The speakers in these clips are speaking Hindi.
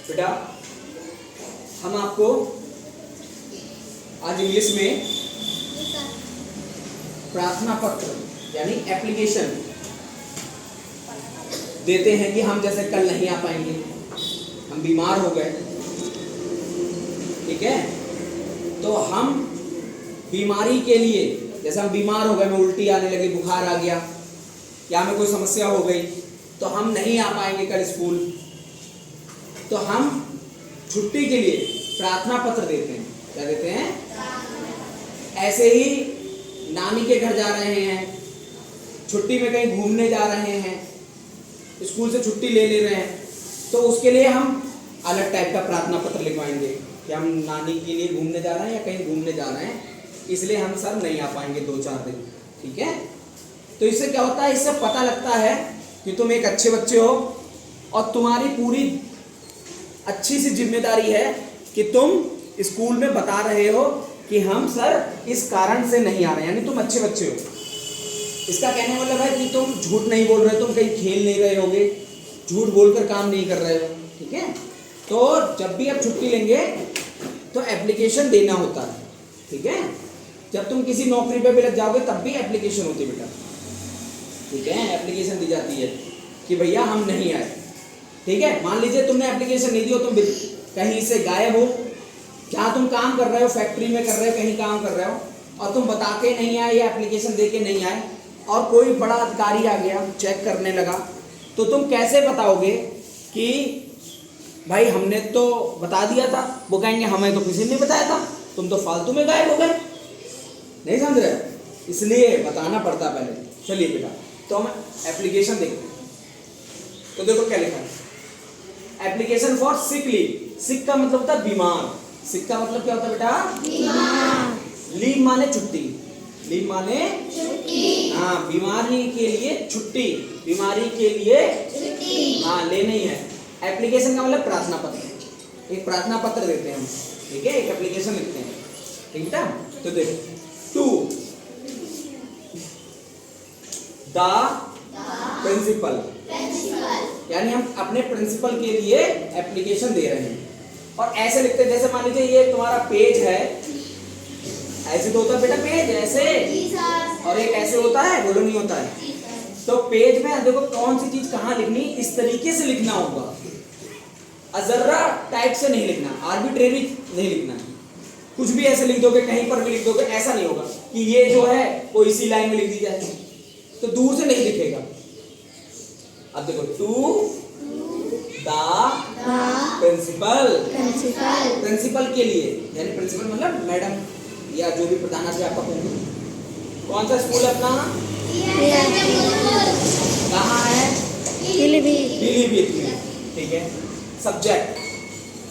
बेटा हम आपको आज इंग्लिश में प्रार्थना पत्र यानी एप्लीकेशन देते हैं कि हम जैसे कल नहीं आ पाएंगे, हम बीमार हो गए, ठीक है। तो हम बीमारी के लिए, जैसे हम बीमार हो गए, हमें उल्टी आने लगी, बुखार आ गया या हमें कोई समस्या हो गई, तो हम नहीं आ पाएंगे कल स्कूल, तो हम छुट्टी के लिए प्रार्थना पत्र देते हैं। क्या देते हैं? ऐसे ही नानी के घर जा रहे हैं, छुट्टी में कहीं घूमने जा रहे हैं, स्कूल से छुट्टी ले रहे हैं, तो उसके लिए हम अलग टाइप का प्रार्थना पत्र लिखवाएंगे कि हम नानी के लिए घूमने जा रहे हैं या कहीं घूमने जा रहे हैं, इसलिए हम सर नहीं आ पाएंगे 2-4 दिन, ठीक है। तो इससे क्या होता है, इससे पता लगता है कि तुम एक अच्छे बच्चे हो और तुम्हारी पूरी अच्छी सी जिम्मेदारी है कि तुम स्कूल में बता रहे हो कि हम सर इस कारण से नहीं आ रहे, यानी तुम अच्छे बच्चे हो। इसका कहने मतलब है कि तुम झूठ नहीं बोल रहे, तुम कहीं खेल नहीं रहे होगे, झूठ बोलकर काम नहीं कर रहे हो, ठीक है। तो जब भी आप छुट्टी लेंगे तो एप्लीकेशन देना होता है, ठीक है। जब तुम किसी नौकरी पे भी लग जाओगे तब भी एप्लीकेशन होती है बेटा, ठीक है। एप्लीकेशन दी जाती है कि भैया हम नहीं आए, ठीक है। मान लीजिए तुमने एप्लीकेशन नहीं दी हो, तुम कहीं से गायब हो, जहाँ तुम काम कर रहे हो, फैक्ट्री में कर रहे हो, कहीं काम कर रहे हो, और तुम बता के नहीं आए या एप्लीकेशन दे के नहीं आए, और कोई बड़ा अधिकारी आ गया चेक करने लगा, तो तुम कैसे बताओगे कि भाई हमने तो बता दिया था? वो कहेंगे हमें तो किसी ने नहीं बताया था, तुम तो फालतू में गायब हो गए। नहीं समझ रहे? इसलिए बताना पड़ता पहले। चलिए बेटा, तो हम एप्लीकेशन देखते हैं। तो देखो क्या लिखा है, एप्लीकेशन फॉर सिक लीव। सिक का मतलब होता है बीमार। सिक का मतलब क्या होता है बेटा? बीमार। लीव माने छुट्टी, लीव माने छुट्टी। हाँ, बीमारी के लिए छुट्टी, बीमारी के लिए छुट्टी, हाँ लेनी है। एप्लीकेशन का मतलब प्रार्थना पत्र, एक प्रार्थना पत्र देते हैं हम, ठीक है, एक एप्लीकेशन लिखते हैं, ठीक बेटा। तो देखो, टू द प्रिंसिपल, यानी हम अपने प्रिंसिपल के लिए एप्लीकेशन दे रहे हैं। और ऐसे लिखते हैं, जैसे मान लीजिए ये तुम्हारा पेज है, ऐसे तो होता है बेटा पेज, ऐसे, और एक ऐसे होता है, बोलो नहीं होता है। तो पेज में देखो कौन सी चीज कहाँ लिखनी, इस तरीके से लिखना होगा, अजर्रा टाइप से नहीं लिखना, आर्बिट्रेरी नहीं लिखना। कुछ भी ऐसे लिख दोगे, कहीं पर भी लिख दोगे, ऐसा नहीं होगा कि ये जो है वो इसी लाइन में लिख दी जाए, तो दूर से नहीं दिखेगा। अब देखो, टू द प्रिंसिपल, प्रिंसिपल के लिए, यानी प्रिंसिपल मतलब मैडम या जो भी प्रधानाध्यापक होंगे। कौन सा स्कूल है अपना? कहाँ है? पीलीभीत में, ठीक है। सब्जेक्ट,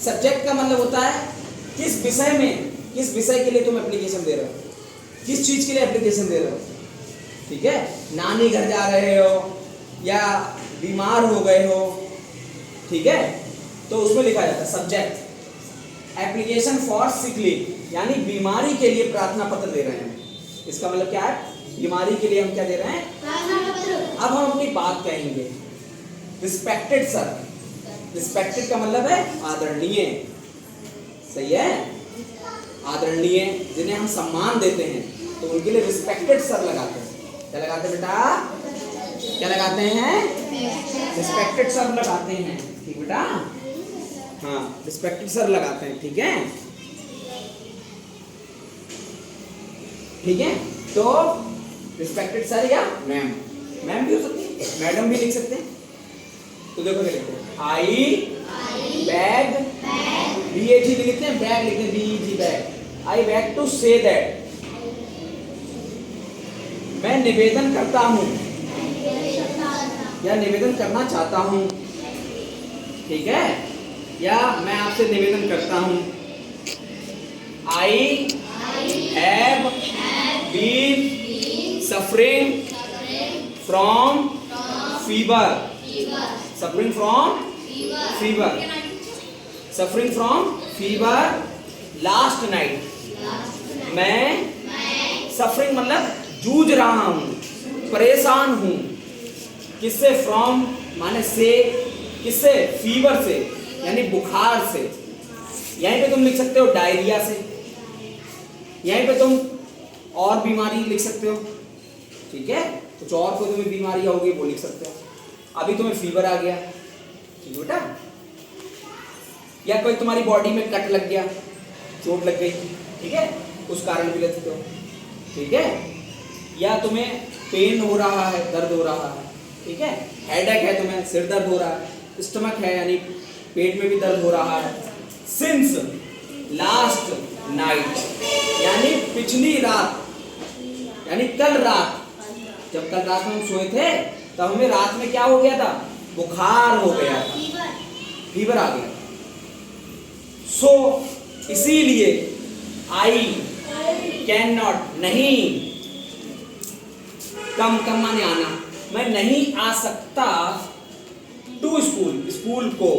सब्जेक्ट का मतलब होता है किस विषय में, किस विषय के लिए तुम एप्लीकेशन दे रहे हो, किस चीज के लिए एप्लीकेशन दे रहे हो, ठीक है। नानी घर जा रहे हो या बीमार हो गए हो, ठीक है, तो उसमें लिखा जाता है subject. Application for sick leave, यानी बीमारी के लिए प्रार्थना पत्र दे रहे हैं। इसका मतलब क्या है, बीमारी के लिए हम क्या दे रहे हैं? प्रार्थना पत्र। अब हम अपनी बात कहेंगे। रिस्पेक्टेड सर, रिस्पेक्टेड का मतलब है आदरणीय, सही है, आदरणीय, जिन्हें हम सम्मान देते हैं, तो उनके लिए रिस्पेक्टेड सर लगाते हैं। क्या लगाते हैं बेटा? क्या लगाते हैं? रिस्पेक्टेड सर लगाते हैं, ठीक बेटा, हाँ रिस्पेक्टेड सर लगाते हैं, ठीक है, ठीक है। तो रिस्पेक्टेड सर या मैम, मैम भी हो सकती है, मैडम भी लिख सकते हैं। तो देखो क्या लिखते हैं, आई बैग, BAG लिखते हैं, बैग लिखते हैं, BEG beg. I beg to say that, मैं निवेदन करता हूँ या निवेदन करना चाहता हूँ, ठीक है, या मैं आपसे निवेदन करता हूँ। I have been suffering from fever, suffering from fever, suffering from fever last night. मैं सफरिंग मतलब जूझ रहा हूँ, परेशान हूँ, किससे? फ्रॉम माने से, किससे? फीवर से, यानी बुखार से। यहीं पे तुम लिख सकते हो डायरिया से, यहीं पे तुम और बीमारी लिख सकते हो, ठीक है। कुछ और कोई तुम्हें बीमारी होगी वो लिख सकते हो। अभी तुम्हें फीवर आ गया, ठीक है बेटा, या कोई तुम्हारी बॉडी में कट लग गया, चोट लग गई, ठीक है, उस कारण भी लिख सकते हो, ठीक है। या तुम्हें पेन हो रहा है, दर्द हो रहा है, ठीक है, हेडेक है, तुम्हें सिर दर्द हो रहा है, स्टमक है यानी पेट में भी दर्द हो रहा है। सिंस लास्ट नाइट यानी पिछली रात, यानी कल रात, जब कल रात में हम सोए थे तब हमें रात में क्या हो गया था, बुखार हो गया था, फीवर आ गया। सो इसीलिए आई कैन नॉट, नहीं, कम माने आना, मैं नहीं आ सकता टू स्कूल, स्कूल को,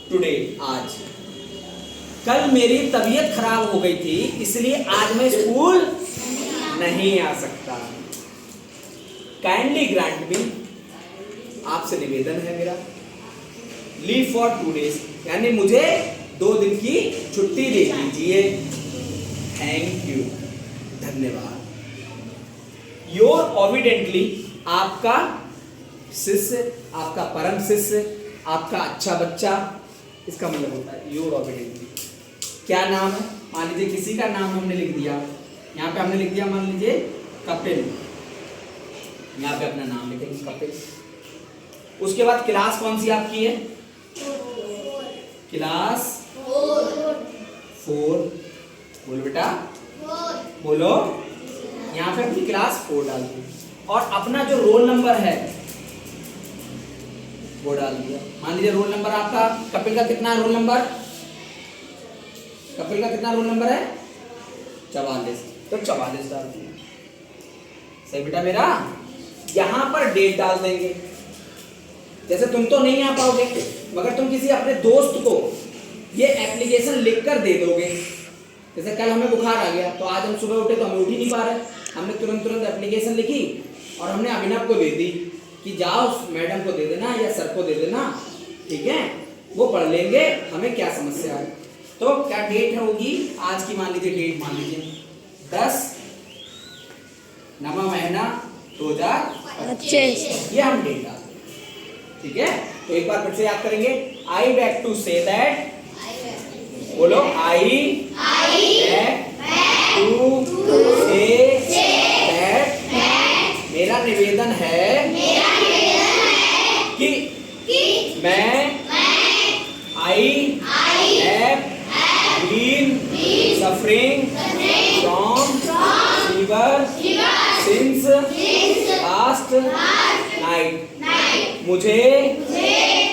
टुडे आज, कल मेरी तबीयत खराब हो गई थी इसलिए आज मैं स्कूल नहीं आ सकता। काइंडली ग्रांट मी, आपसे निवेदन है मेरा, लीव फॉर 2 days यानी मुझे 2 दिन की छुट्टी दे दीजिए। थैंक यू, धन्यवाद। योर ओबिडेंटली, आपका शिष्य, आपका परम शिष्य, आपका अच्छा बच्चा, इसका मतलब होता है योर ओबिडेंटली। क्या नाम है, मान लीजिए किसी का नाम हमने लिख दिया, यहाँ पे हमने लिख दिया मान लीजिए कपिल, यहाँ पे अपना नाम लिखेंगे कपिल। उसके बाद क्लास कौन सी आपकी है, क्लास 4, बोलो बेटा, बोलो, यहाँ पे अपनी क्लास 4 डाल दी और अपना जो रोल नंबर है वो डाल दिया। मान लीजिए रोल नंबर आपका, कपिल का कितना रोल नंबर, कपिल का कितना रोल नंबर है, 44, तो 44 डाल दिया। सही बेटा मेरा। यहां पर डेट डाल देंगे, जैसे तुम तो नहीं आ पाओगे मगर तुम किसी अपने दोस्त को ये एप्लीकेशन लिखकर दे दोगे। जैसे कल हमें बुखार आ गया तो आज हम सुबह उठे तो हमें उठ ही नहीं पा रहे, हमने तुरंत एप्लीकेशन लिखी और हमने अभिनव को दे दी कि जाओ मैडम को दे देना या सर को दे देना, ठीक है, वो पढ़ लेंगे, हमें क्या समस्या है। तो क्या डेट होगी आज की, मान लीजिए डेट मान लीजिए 10 नवा महीना 2025, ये हम डेट डाल दें, ठीक है। तो एक बार फिर से याद करेंगे, I beg to say that, बोलो, I beg to say that, मेरा निवेदन है कि मैं I have been suffering from fever since last night, मुझे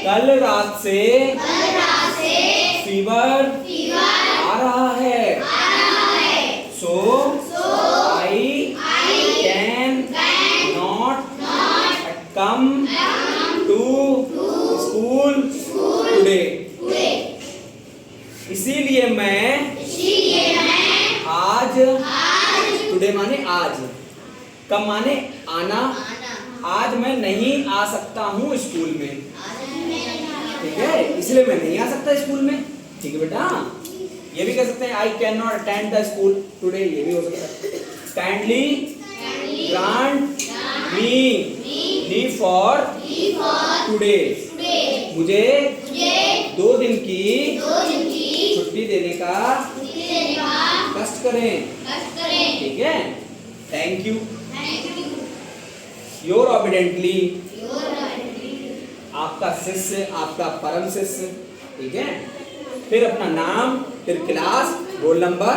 कल रात से फीवर आ रहा है। So I can not come to school today, इसीलिए मैं आज, टुडे माने आज, कम माने आना, आज मैं नहीं आ सकता हूँ स्कूल में, ठीक है, इसलिए मैं नहीं आ सकता स्कूल में, ठीक है बेटा। ये भी कह सकते हैं आई can not attend the school today, ये भी हो सकता है। Kindly grant me leave for today, मुझे 2 दिन की छुट्टी देने का कष्ट करें, ठीक है। थैंक यू, योर ओबिडेंटली, आपका शिष्य, आपका परम शिष्य, ठीक है। फिर अपना नाम, फिर क्लास, रोल नंबर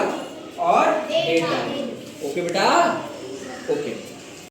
और डेट डालें। ओके बेटा, ओके।